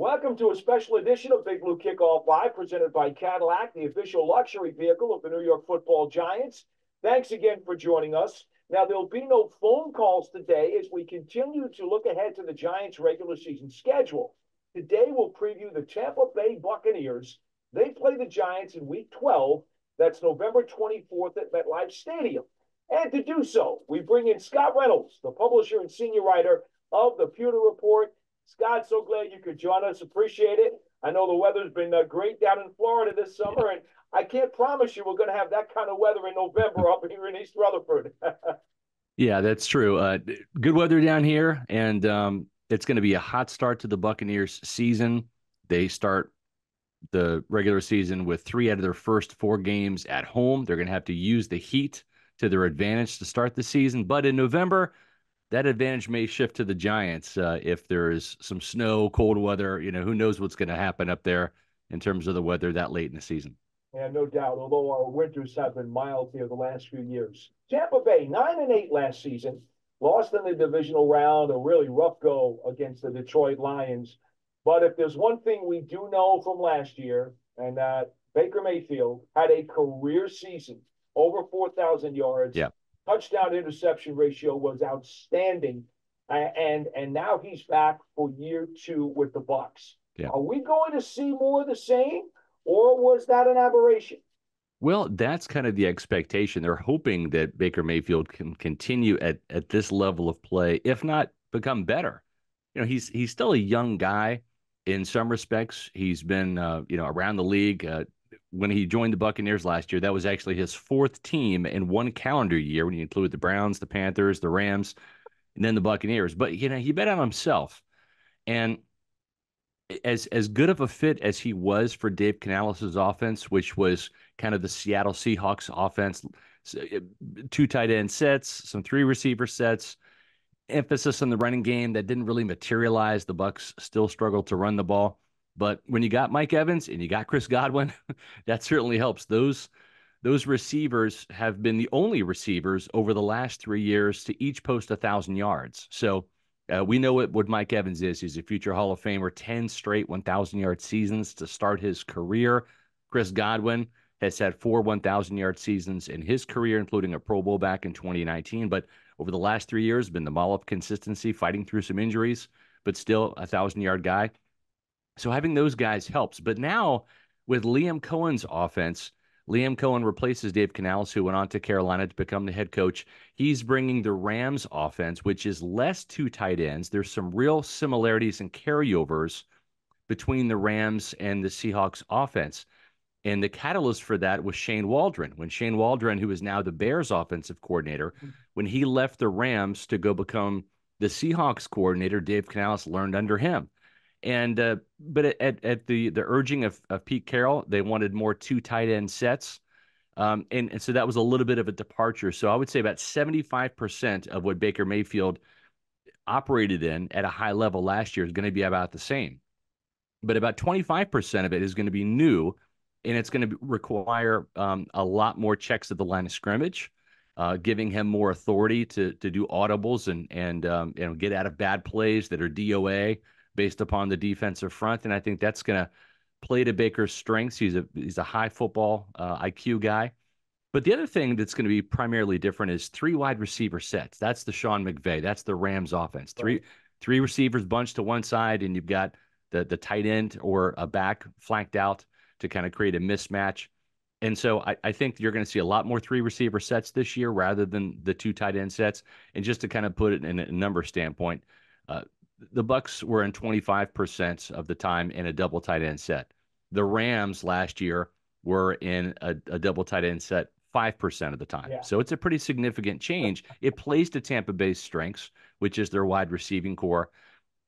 Welcome to a special edition of Big Blue Kickoff Live, presented by Cadillac, the official luxury vehicle of the New York Football Giants. Thanks again for joining us. Now, there'll be no phone calls today as we continue to look ahead to the Giants' regular season schedule. Today, we'll preview the Tampa Bay Buccaneers. They play the Giants in Week 12. That's November 24th at MetLife Stadium. And to do so, we bring in Scott Reynolds, the publisher and senior writer of the Pewter Report. Scott, so glad you could join us. Appreciate it. I know the weather's been great down in Florida this summer, and I can't promise you we're going to have that kind of weather in November up here in East Rutherford. Yeah, that's true. Good weather down here, and it's going to be a hot start to the Buccaneers season. They start the regular season with 3 out of their first 4 games at home. They're going to have to use the heat to their advantage to start the season. But in November, that advantage may shift to the Giants if there is some snow, cold weather. Who knows what's going to happen up there in terms of the weather that late in the season. Yeah, no doubt, although our winters have been mild here the last few years. Tampa Bay, 9-8 last season, lost in the divisional round, a really rough go against the Detroit Lions. But if there's one thing we do know from last year, and that Baker Mayfield had a career season, over 4,000 yards. Yeah. Touchdown interception ratio was outstanding. And now he's back for year 2 with the Bucs. Yeah. Are we going to see more of the same, or was that an aberration? Well, that's kind of the expectation. They're hoping that Baker Mayfield can continue at this level of play, if not become better. He's still a young guy in some respects. He's been around the league. When he joined the Buccaneers last year, that was actually his 4th team in one calendar year when you include the Browns, the Panthers, the Rams, and then the Buccaneers. But he bet on himself. And as good of a fit as he was for Dave Canales' offense, which was kind of the Seattle Seahawks offense, 2 tight end sets, some 3 receiver sets, emphasis on the running game that didn't really materialize. The Bucs still struggled to run the ball. But when you got Mike Evans and you got Chris Godwin, that certainly helps. Those receivers have been the only receivers over the last 3 years to each post 1,000 yards. So we know what Mike Evans is. He's a future Hall of Famer, 10 straight 1,000-yard seasons to start his career. Chris Godwin has had 4 1,000-yard seasons in his career, including a Pro Bowl back in 2019. But over the last 3 years, been the mall of consistency, fighting through some injuries, but still a 1,000-yard guy. So having those guys helps. But now with Liam Cohen's offense, Liam Cohen replaces Dave Canales, who went on to Carolina to become the head coach. He's bringing the Rams offense, which is less 2 tight ends. There's some real similarities and carryovers between the Rams and the Seahawks offense. And the catalyst for that was Shane Waldron. When Shane Waldron, who is now the Bears offensive coordinator, when he left the Rams to go become the Seahawks coordinator, Dave Canales learned under him. And but at the urging of Pete Carroll, they wanted more 2 tight end sets. And so that was a little bit of a departure. So I would say about 75% of what Baker Mayfield operated in at a high level last year is going to be about the same. But about 25% of it is going to be new, and it's going to require a lot more checks at the line of scrimmage, giving him more authority to do audibles and get out of bad plays that are DOA based upon the defensive front. And I think that's going to play to Baker's strengths. He's a high football IQ guy. But the other thing that's going to be primarily different is 3 wide receiver sets. That's the Sean McVay. That's the Rams offense. Right. Three receivers bunched to one side, and you've got the tight end or a back flanked out to kind of create a mismatch. And so I think you're going to see a lot more 3 receiver sets this year rather than the 2 tight end sets. And just to kind of put it in a number standpoint, the Bucs were in 25% of the time in a double tight end set. The Rams last year were in a double tight end set 5% of the time. Yeah. So it's a pretty significant change. It plays to Tampa Bay's strengths, which is their wide receiving core.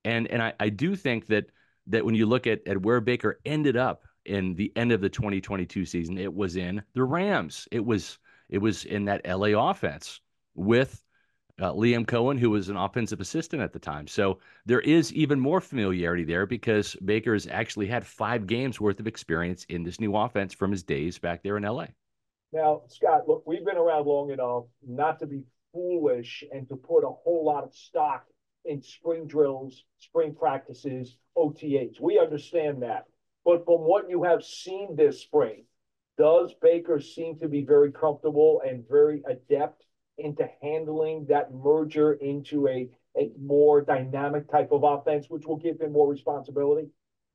And I do think that when you look at where Baker ended up in the end of the 2022 season, it was in the Rams. It was in that LA offense with Liam Cohen, who was an offensive assistant at the time. So there is even more familiarity there because Baker's actually had 5 games worth of experience in this new offense from his days back there in LA. Now, Scott, look, we've been around long enough not to be foolish and to put a whole lot of stock in spring drills, spring practices, OTAs. We understand that. But from what you have seen this spring, does Baker seem to be very comfortable and very adept into handling that merger into a more dynamic type of offense, which will give him more responsibility?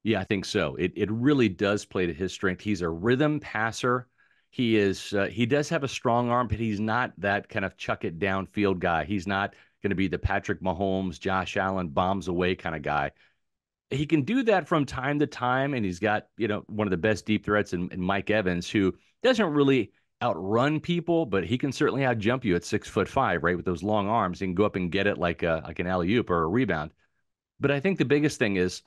Yeah, I think so. It really does play to his strength. He's a rhythm passer. He does have a strong arm, but he's not that kind of chuck it downfield guy. He's not going to be the Patrick Mahomes, Josh Allen bombs away kind of guy. He can do that from time to time, and he's got one of the best deep threats in Mike Evans, who doesn't really outrun people, but he can certainly outjump you at 6'5", right, with those long arms. He can go up and get it like an alley oop or a rebound. But I think the biggest thing is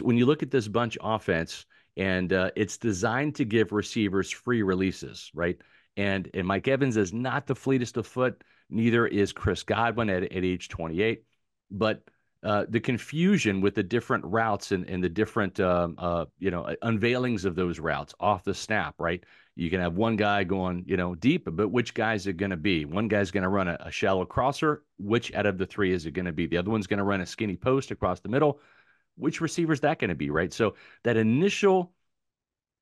when you look at this bunch offense, and it's designed to give receivers free releases, right? And Mike Evans is not the fleetest of foot. Neither is Chris Godwin at age 28. But the confusion with the different routes and the different unveilings of those routes off the snap, right? You can have one guy going deep, but which guy is it going to be? One guy's going to run a shallow crosser. Which out of the three is it going to be? The other one's going to run a skinny post across the middle. Which receiver is that going to be, right? So that initial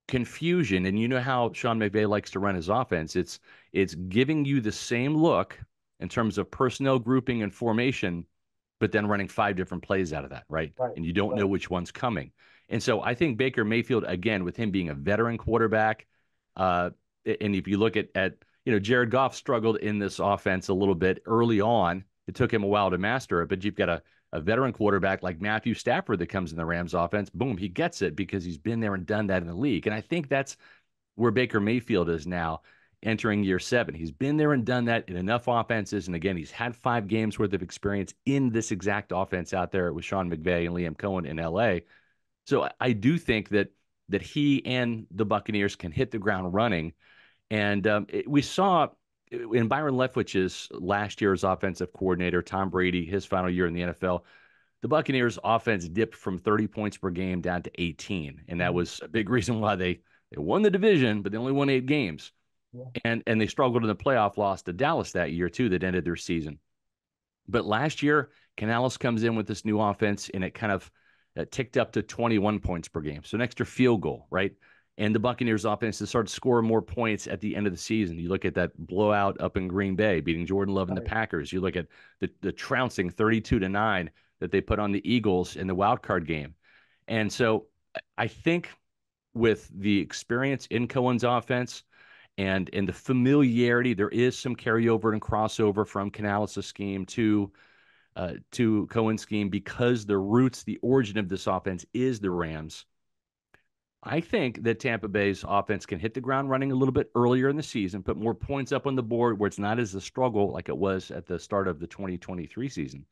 confusion, and you know how Sean McVay likes to run his offense, it's giving you the same look in terms of personnel grouping and formation, but then running 5 different plays out of that, right? Right. And you don't know which one's coming. And so I think Baker Mayfield, again, with him being a veteran quarterback, and if you look at Jared Goff struggled in this offense a little bit early on. It took him a while to master it, but you've got a veteran quarterback like Matthew Stafford that comes in the Rams offense. Boom, he gets it because he's been there and done that in the league. And I think that's where Baker Mayfield is now entering year 7. He's been there and done that in enough offenses. And again, he's had 5 games worth of experience in this exact offense out there with Sean McVay and Liam Cohen in LA. So I do think that he and the Buccaneers can hit the ground running. And we saw in Byron Leftwich's last year's offensive coordinator, Tom Brady, his final year in the NFL, the Buccaneers offense dipped from 30 points per game down to 18. And that was a big reason why they won the division, but they only won 8 games. Yeah. And they struggled in the playoff loss to Dallas that year too, that ended their season. But last year, Canales comes in with this new offense, and it kind of ticked up to 21 points per game. So an extra field goal, right? And the Buccaneers offense has started to score more points at the end of the season. You look at that blowout up in Green Bay, beating Jordan Love and the Packers. You look at the trouncing 32-9 that they put on the Eagles in the wild card game. And so I think with the experience in Cohen's offense and the familiarity, there is some carryover and crossover from Canales' scheme to Cohen's scheme, because the roots, the origin of this offense is the Rams. I think that Tampa Bay's offense can hit the ground running a little bit earlier in the season, put more points up on the board where it's not as a struggle like it was at the start of the 2023 season.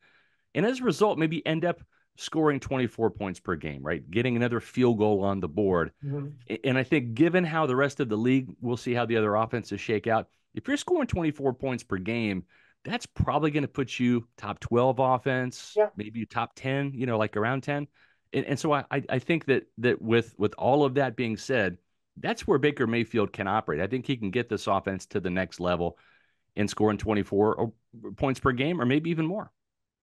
And as a result, maybe end up scoring 24 points per game, right? Getting another field goal on the board. Mm-hmm. And I think given how the rest of the league, we'll see how the other offenses shake out. If you're scoring 24 points per game, that's probably going to put you top 12 offense, maybe top 10, like around 10. And so I think that with all of that being said, that's where Baker Mayfield can operate. I think he can get this offense to the next level and scoring 24 points per game or maybe even more.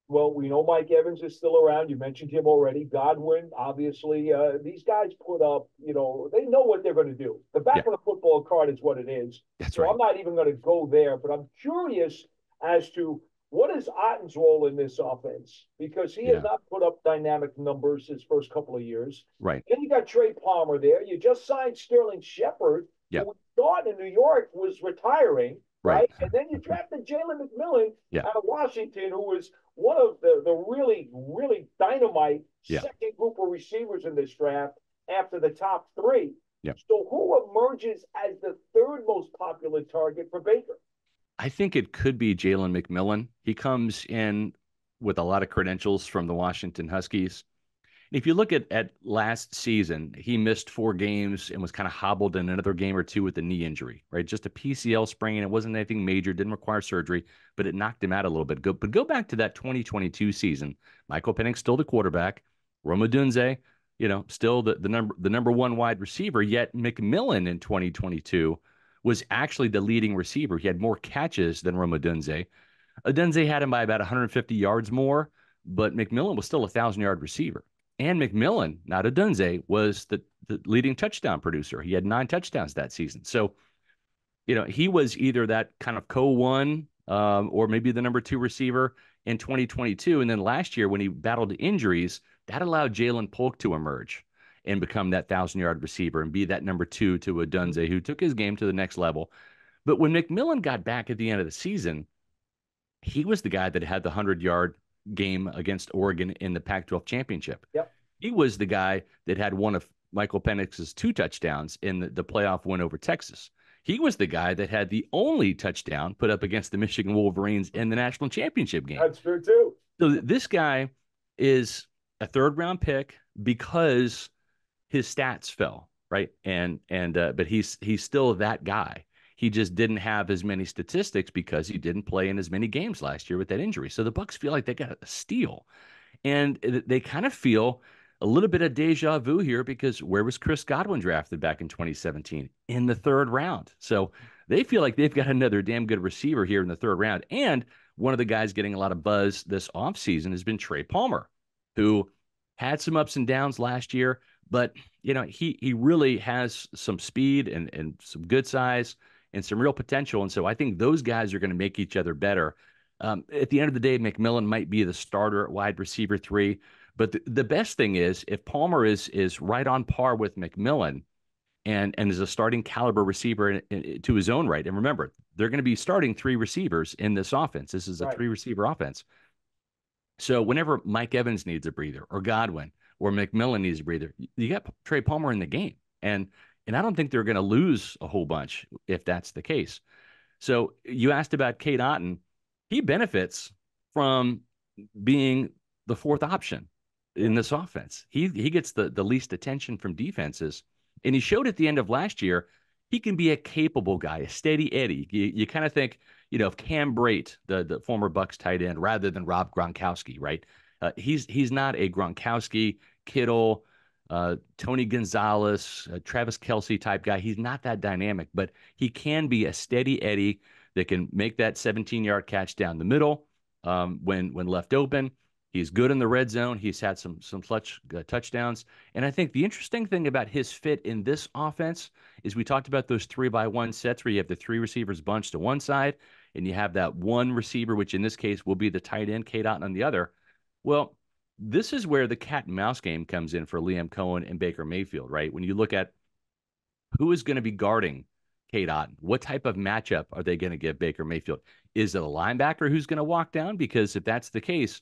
Well, we know Mike Evans is still around. You mentioned him already. Godwin, obviously. These guys put up, they know what they're going to do. The back of the football card is what it is. That's so right. I'm not even going to go there, but I'm curious as to what is Otten's role in this offense? Because he has not put up dynamic numbers his first couple of years. Right. Then you got Trey Palmer there. You just signed Sterling Shepard, who we thought in New York was retiring, right? And then you drafted Jalen McMillan out of Washington, who was one of the really, really dynamite second group of receivers in this draft after the top 3. So who emerges as the 3rd most popular target for Baker? I think it could be Jalen McMillan. He comes in with a lot of credentials from the Washington Huskies. If you look at last season, he missed 4 games and was kind of hobbled in another game or 2 with a knee injury, right? Just a PCL sprain. It wasn't anything major, didn't require surgery, but it knocked him out a little bit. But go back to that 2022 season. Michael Penix still the quarterback. Rome Odunze, still the number 1 wide receiver. Yet McMillan in 2022 was actually the leading receiver. He had more catches than Rome Odunze. Odunze had him by about 150 yards more, but McMillan was still a 1,000-yard receiver. And McMillan, not Odunze, was the leading touchdown producer. He had 9 touchdowns that season. So, he was either that kind of co-1 or maybe the number 2 receiver in 2022. And then last year when he battled injuries, that allowed Jalen Polk to emerge and become that 1,000-yard receiver and be that number 2 to Odunze, who took his game to the next level. But when McMillan got back at the end of the season, he was the guy that had the 100-yard game against Oregon in the Pac-12 championship. Yep. He was the guy that had one of Michael Penix's 2 touchdowns in the playoff win over Texas. He was the guy that had the only touchdown put up against the Michigan Wolverines in the national championship game. That's true, too. So this guy is a 3rd-round pick because his stats fell, right? But he's still that guy. He just didn't have as many statistics because he didn't play in as many games last year with that injury. So the Bucs feel like they got a steal. And they kind of feel a little bit of deja vu here because where was Chris Godwin drafted back in 2017? In the 3rd round. So they feel like they've got another damn good receiver here in the 3rd round. And one of the guys getting a lot of buzz this offseason has been Trey Palmer, who had some ups and downs last year, but he really has some speed and some good size and some real potential. And so I think those guys are going to make each other better. At the end of the day, McMillan might be the starter at wide receiver 3. But the best thing is if Palmer is right on par with McMillan and is a starting caliber receiver to his own right. And remember, they're going to be starting 3 receivers in this offense. This is a 3-receiver offense. So whenever Mike Evans needs a breather or Godwin or McMillan needs a breather, you got Trey Palmer in the game. And I don't think they're going to lose a whole bunch if that's the case. So you asked about Cade Otton. He benefits from being the 4th option in this offense. He gets the least attention from defenses. And he showed at the end of last year, he can be a capable guy, a steady Eddie. You kind of think, of Cam Brate, the former Bucs tight end, rather than Rob Gronkowski, right? He's not a Gronkowski, Kittle, Tony Gonzalez, Travis Kelce type guy. He's not that dynamic, but he can be a steady Eddie that can make that 17-yard catch down the middle when left open. He's good in the red zone. He's had some touchdowns. And I think the interesting thing about his fit in this offense is we talked about those 3-by-1 sets where you have the 3 receivers bunched to one side and you have that 1 receiver, which in this case will be the tight end, Cade Otton, on the other. Well, this is where the cat and mouse game comes in for Liam Cohen and Baker Mayfield, right? When you look at who is going to be guarding Cade Otton, what type of matchup are they going to give Baker Mayfield? Is it a linebacker who's going to walk down? Because if that's the case,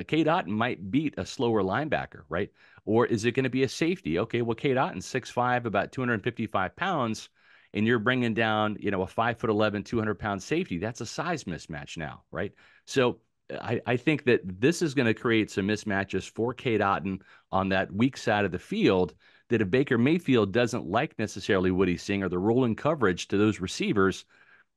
Cade Otton might beat a slower linebacker, right? Or is it going to be a safety? Okay, well, Cade Otton's 6'5", about 255 pounds, and you're bringing down, a 5'11", 200-pound safety. That's a size mismatch now, right? So I think that this is going to create some mismatches for Cade Otton on that weak side of the field that if Baker Mayfield doesn't like necessarily what he's seeing or the rolling coverage to those receivers,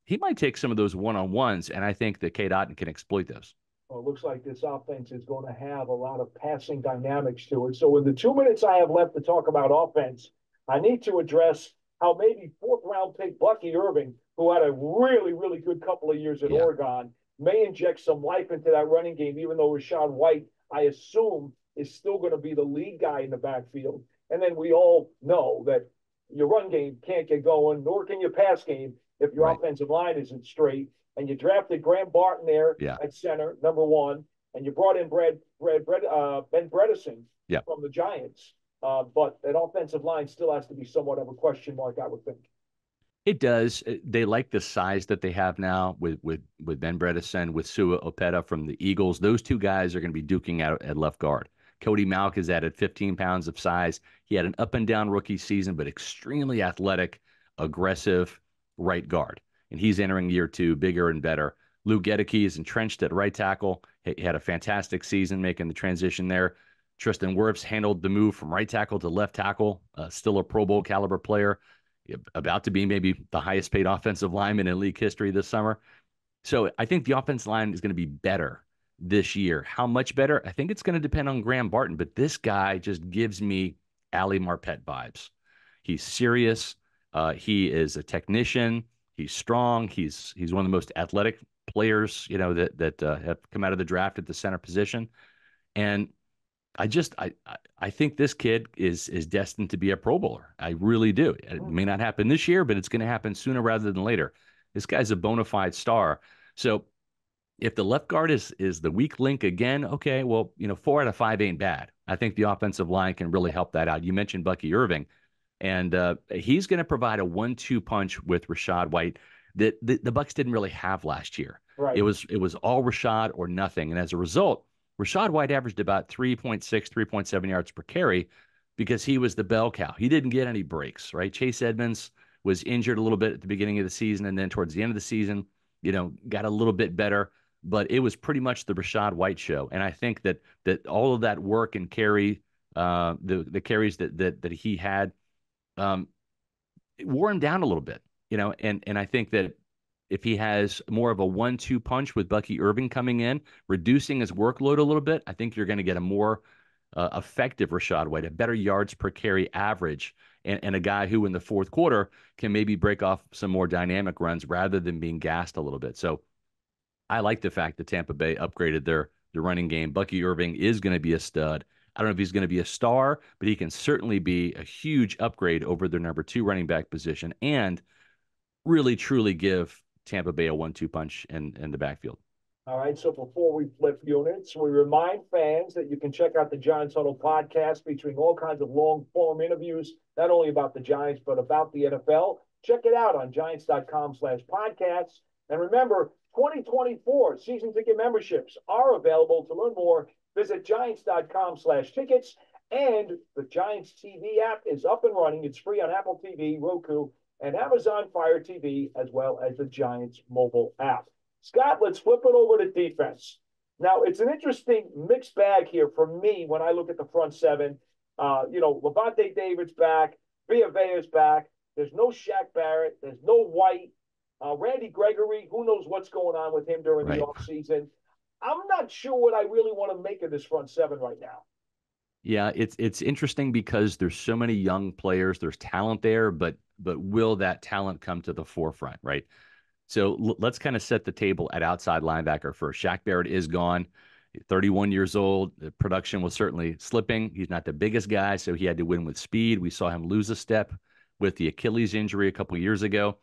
he might take some of those one-on-ones, and I think that Cade Otton can exploit those. Well, it looks like this offense is going to have a lot of passing dynamics to it. So in the 2 minutes I have left to talk about offense, I need to address how maybe 4th-round pick Bucky Irving, who had a really, really good couple of years at Oregon, may inject some life into that running game, even though Rachaad White, I assume, is still going to be the lead guy in the backfield. And then we all know that your run game can't get going, nor can your pass game if your offensive line isn't straight. And you drafted Graham Barton there at center, number 1, and you brought in Ben Bredeson from the Giants. But that offensive line still has to be somewhat of a question mark, I would think. It does. They like the size that they have now with Ben Bredeson, with Sua Opeta from the Eagles. Those 2 guys are going to be duking out at left guard. Cody Mauch has added 15 pounds of size. He had an up-and-down rookie season, but extremely athletic, aggressive right guard. And he's entering year 2, bigger and better. Lou Gedeke is entrenched at right tackle. He had a fantastic season making the transition there. Tristan Wirfs handled the move from right tackle to left tackle, still a Pro Bowl caliber player, about to be maybe the highest paid offensive lineman in league history this summer. So I think the offensive line is going to be better this year. How much better? I think it's going to depend on Graham Barton, but this guy just gives me Ali Marpet vibes. He's serious. He is a technician. He's strong. He's one of the most athletic players, that have come out of the draft at the center position. And I think this kid is destined to be a Pro Bowler. I really do. It may not happen this year, but it's going to happen sooner rather than later. This guy's a bona fide star. So if the left guard is the weak link again, okay, well, 4 out of 5 ain't bad. I think the offensive line can really help that out. You mentioned Bucky Irving, and he's going to provide a 1-2 punch with Rachaad White that the Bucs didn't really have last year. Right. It was all Rachaad or nothing, and as a result, Rachaad White averaged about 3.6, 3.7 yards per carry because he was the bell cow. He didn't get any breaks, right? Chase Edmonds was injured a little bit at the beginning of the season, and then towards the end of the season, got a little bit better. But it was pretty much the Rachaad White show, and I think that all of that work and carry, the carries that he had, it wore him down a little bit, and I think that if he has more of a 1-2 punch with Bucky Irving coming in, reducing his workload a little bit, I think you're going to get a more effective Rachaad White, a better yards per carry average, and a guy who in the fourth quarter can maybe break off some more dynamic runs rather than being gassed a little bit. So I like the fact that Tampa Bay upgraded their running game. Bucky Irving is going to be a stud. I don't know if he's going to be a star, but he can certainly be a huge upgrade over their number 2 running back position and really truly give Tampa Bay a 1-2 punch in the backfield. All right, so before we flip units, we remind fans that you can check out the Giants Huddle podcast featuring all kinds of long-form interviews, not only about the Giants, but about the NFL. Check it out on giants.com/podcasts. And remember, 2024 season ticket memberships are available. To learn more, visit giants.com/tickets. And the Giants TV app is up and running. It's free on Apple TV, Roku, and Amazon Fire TV, as well as the Giants mobile app. Scott, let's flip it over to defense. Now, it's an interesting mixed bag here for me when I look at the front seven. Levante David's back, Villavea's back. There's no Shaq Barrett. There's no White. Randy Gregory, who knows what's going on with him during the offseason. I'm not sure what I really want to make of this front seven right now. Yeah, it's interesting because there's so many young players. There's talent there, but will that talent come to the forefront, right? So let's kind of set the table at outside linebacker first. Shaq Barrett is gone, 31 years old. The production was certainly slipping. He's not the biggest guy, so he had to win with speed. We saw him lose a step with the Achilles injury a couple years ago.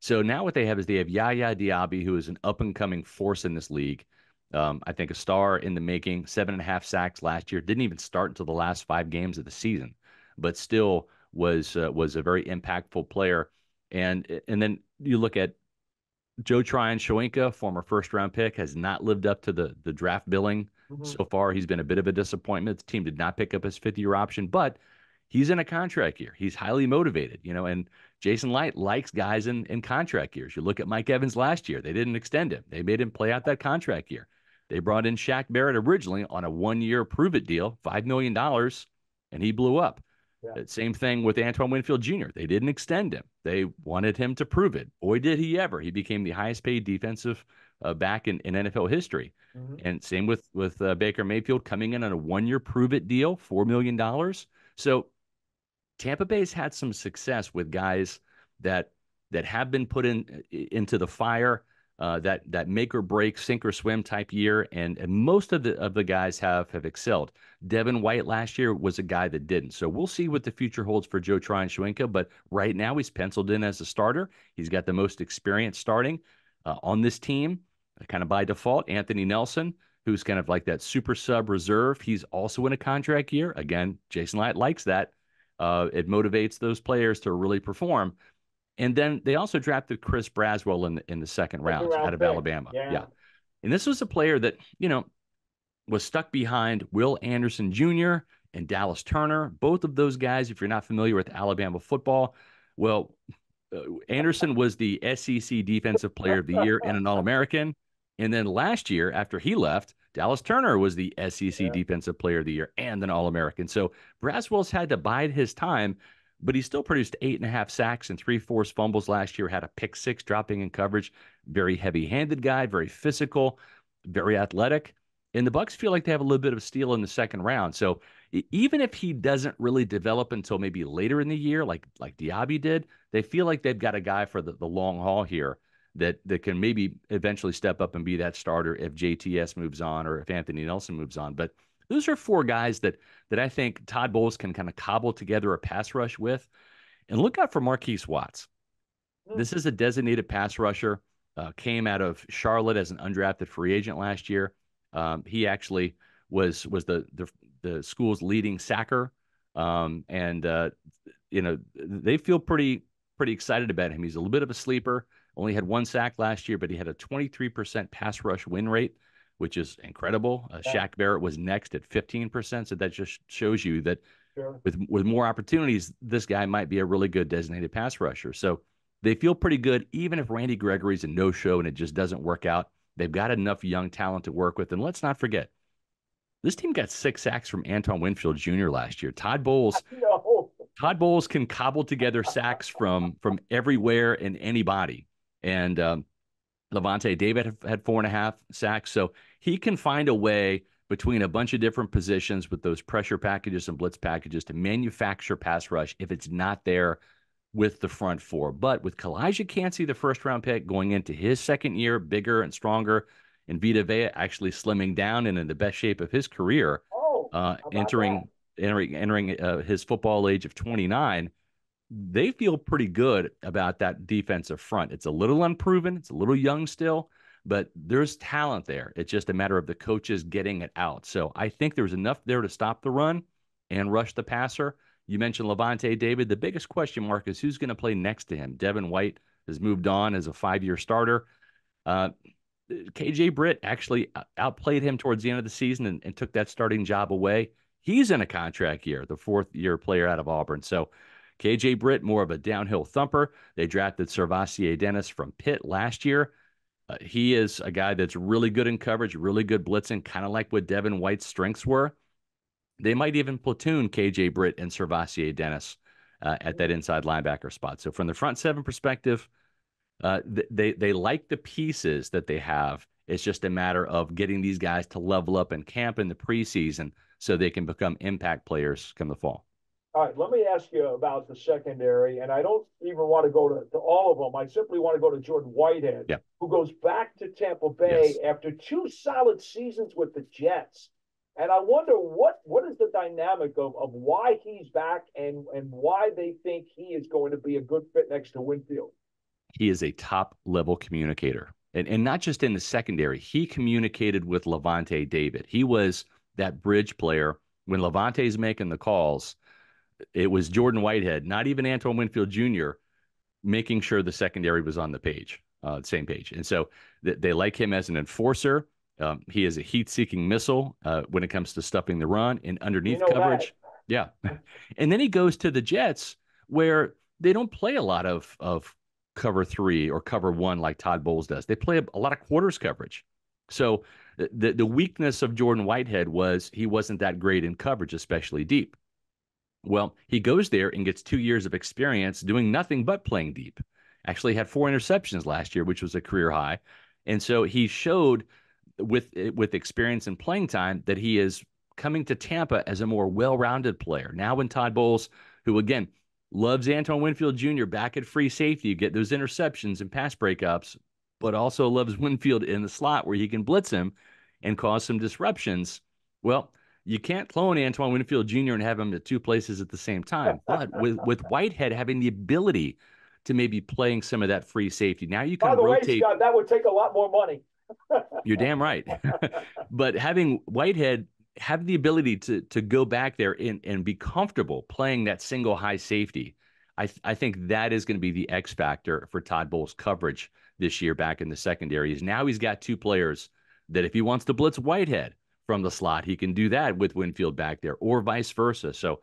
So now what they have is they have Yaya Diaby, who is an up-and-coming force in this league. I think a star in the making, 7.5 sacks last year. Didn't even start until the last 5 games of the season, but still was a very impactful player. And then you look at Joe Tryon-Shoyinka, former first-round pick, has not lived up to the draft billing so far. He's been a bit of a disappointment. The team did not pick up his 5th-year option, but he's in a contract year. He's highly motivated, and Jason Light likes guys in contract years. You look at Mike Evans last year. They didn't extend him. They made him play out that contract year. They brought in Shaq Barrett originally on a 1-year prove-it deal, $5 million, and he blew up. Yeah. Same thing with Antoine Winfield Jr. They didn't extend him. They wanted him to prove it. Boy, did he ever. He became the highest-paid defensive back in NFL history. And same with Baker Mayfield coming in on a 1-year prove-it deal, $4 million. So Tampa Bay's had some success with guys that have been put into the fire, that make or break, sink or swim type year, and most of the guys have excelled. Devin White last year was a guy that didn't. So we'll see what the future holds for Joe Tryon-Shoyinka, but right now he's penciled in as a starter. He's got the most experience starting on this team, kind of by default. Anthony Nelson, who's kind of like that super sub reserve, he's also in a contract year. Again, Jason Light likes that. It motivates those players to really perform. And then they also drafted Chris Braswell in the second round out of Alabama. Yeah. And this was a player that, was stuck behind Will Anderson Jr. and Dallas Turner. Both of those guys, if you're not familiar with Alabama football, well, Anderson was the SEC Defensive Player of the Year and an All-American. And then last year, after he left, Dallas Turner was the SEC Defensive Player of the Year and an All-American. So Braswell's had to bide his time, but he still produced 8.5 sacks and 3 forced fumbles last year, had a pick 6 dropping in coverage. Very heavy-handed guy, very physical, very athletic. And the Bucs feel like they have a little bit of steal in the second round. So even if he doesn't really develop until maybe later in the year, like Diaby did, they feel like they've got a guy for the long haul here that can maybe eventually step up and be that starter if JTS moves on or if Anthony Nelson moves on. But Those are four guys that I think Todd Bowles can kind of cobble together a pass rush with. And look out for Marquise Watts. Hmm. This is a designated pass rusher. Came out of Charlotte as an undrafted free agent last year. He actually was the school's leading sacker, and they feel pretty excited about him. He's a little bit of a sleeper. Only had one sack last year, but he had a 23% pass rush win rate, which is incredible. Yeah, Shaq Barrett was next at 15%, so that just shows you that sure. with more opportunities, this guy might be a really good designated pass rusher. So they feel pretty good, even if Randy Gregory's a no-show and it just doesn't work out. They've got enough young talent to work with. And let's not forget, this team got 6 sacks from Antoine Winfield Jr. last year. No. Todd Bowles can cobble together sacks from everywhere and anybody. And Levante David had 4.5 sacks. So he can find a way between a bunch of different positions with those pressure packages and blitz packages to manufacture pass rush if it's not there with the front four. But with Kalijah Cansey, the first-round pick, going into his second year, bigger and stronger, and Vita Vea actually slimming down and in the best shape of his career, Oh, how about that? entering his football age of 29, they feel pretty good about that defensive front. It's a little unproven. It's a little young still, but there's talent there. It's just a matter of the coaches getting it out. So I think there's enough there to stop the run and rush the passer. You mentioned Levante David. The biggest question mark is who's going to play next to him. Devin White has moved on as a 5-year starter. Uh, KJ Britt actually outplayed him towards the end of the season and took that starting job away. He's in a contract year, the 4th-year player out of Auburn. So KJ Britt, more of a downhill thumper. They drafted Servassier Dennis from Pitt last year. He is a guy that's really good in coverage, really good blitzing, kind of like what Devin White's strengths were. They might even platoon KJ Britt and Servassier Dennis at that inside linebacker spot. So from the front seven perspective, they like the pieces that they have. It's just a matter of getting these guys to level up in camp in the preseason so they can become impact players come the fall. All right, let me ask you about the secondary, and I don't even want to go to all of them. I simply want to go to Jordan Whitehead, Yeah. who goes back to Tampa Bay Yes. after 2 solid seasons with the Jets. And I wonder what is the dynamic of why he's back and why they think he is going to be a good fit next to Winfield. He is a top level communicator. And not just in the secondary, he communicated with Levante David. He was that bridge player when Levante's making the calls. It was Jordan Whitehead, not even Antoine Winfield Jr., making sure the secondary was on the page, same page. And so they like him as an enforcer. He is a heat-seeking missile when it comes to stuffing the run and You underneath know coverage. that. Yeah. And then he goes to the Jets where they don't play a lot of cover 3 or cover 1 like Todd Bowles does. They play a lot of quarters coverage. So the weakness of Jordan Whitehead was he wasn't that great in coverage, especially deep. Well, he goes there and gets 2 years of experience doing nothing but playing deep. Actually had 4 interceptions last year, which was a career high. And so he showed with experience and playing time that he is coming to Tampa as a more well-rounded player. Now when Todd Bowles, who again loves Antoine Winfield Jr. back at free safety, you get those interceptions and pass breakups, but also loves Winfield in the slot where he can blitz him and cause some disruptions. Well, you can't clone Antoine Winfield Jr. and have him at 2 places at the same time. But with Whitehead having the ability to maybe playing some of that free safety, now you By can the way, rotate. Scott, that would take a lot more money. You're damn right. But having Whitehead have the ability to go back there and be comfortable playing that single high safety, I think that is going to be the X factor for Todd Bowles' coverage this year back in the secondary. Is now he's got 2 players that if he wants to blitz Whitehead from the slot, he can do that with Winfield back there, or vice versa. So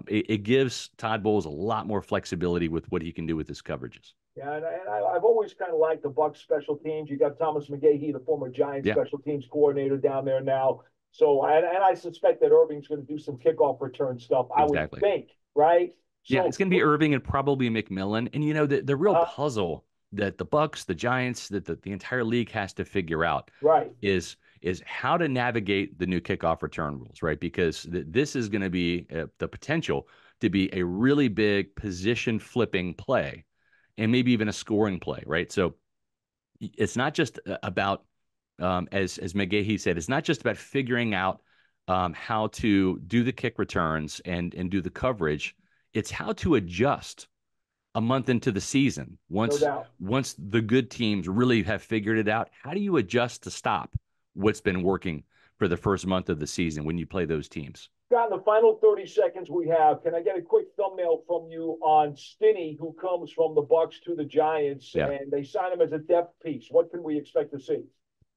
it gives Todd Bowles a lot more flexibility with what he can do with his coverages. Yeah, and I've always kind of liked the Bucs special teams. You got Thomas McGahee, the former Giants Yeah, special teams coordinator down there now. So, and I suspect that Irving's going to do some kickoff return stuff, I would exactly. think, right? Yeah, So, it's going to be Irving and probably McMillan. And the real puzzle that the Bucs, the Giants, that the entire league has to figure out right. is how to navigate the new kickoff return rules, right? Because this is going to be the potential to be a really big position flipping play and maybe even a scoring play, right? So it's not just about as McGahee said, it's not just about figuring out how to do the kick returns and do the coverage. It's how to adjust a month into the season. No doubt. Once the good teams really have figured it out, how do you adjust to stop what's been working for the first month of the season when you play those teams? Scott, in the final 30 seconds we have, can I get a quick thumbnail from you on Stinney, who comes from the Bucs to the Giants, Yeah. and they sign him as a depth piece? What can we expect to see?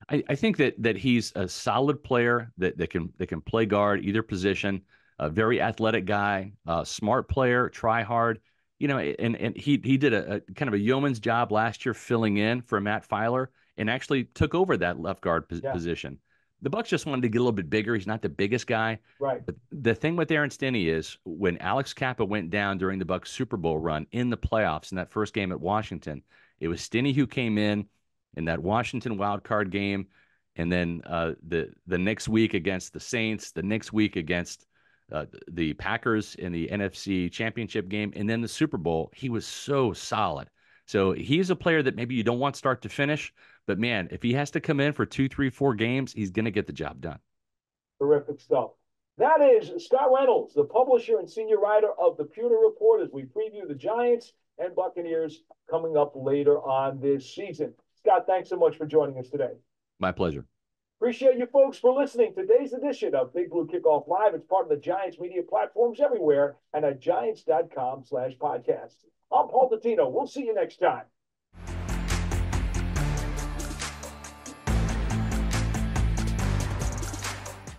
I think that he's a solid player that can play guard either position, a very athletic guy, smart player, try hard. And he did a kind of a yeoman's job last year filling in for Matt Filer and actually took over that left guard position. The Bucs just wanted to get a little bit bigger. He's not the biggest guy. Right. But the thing with Aaron Stinney is when Alex Kappa went down during the Bucs Super Bowl run in the playoffs in that first game at Washington, it was Stinney who came in that Washington wild card game, and then the next week against the Saints, the next week against the Packers in the NFC Championship game, and then the Super Bowl. He was so solid. So he's a player that maybe you don't want start to finish, but man, if he has to come in for 2, 3, 4 games, he's going to get the job done. Terrific stuff. That is Scott Reynolds, the publisher and senior writer of the Pewter Report, as we preview the Giants and Buccaneers coming up later on this season. Scott, thanks so much for joining us today. My pleasure. Appreciate you folks for listening. Today's edition of Big Blue Kickoff Live. It's part of the Giants media platforms everywhere and at giants.com/podcast. I'm Paul Dottino. We'll see you next time.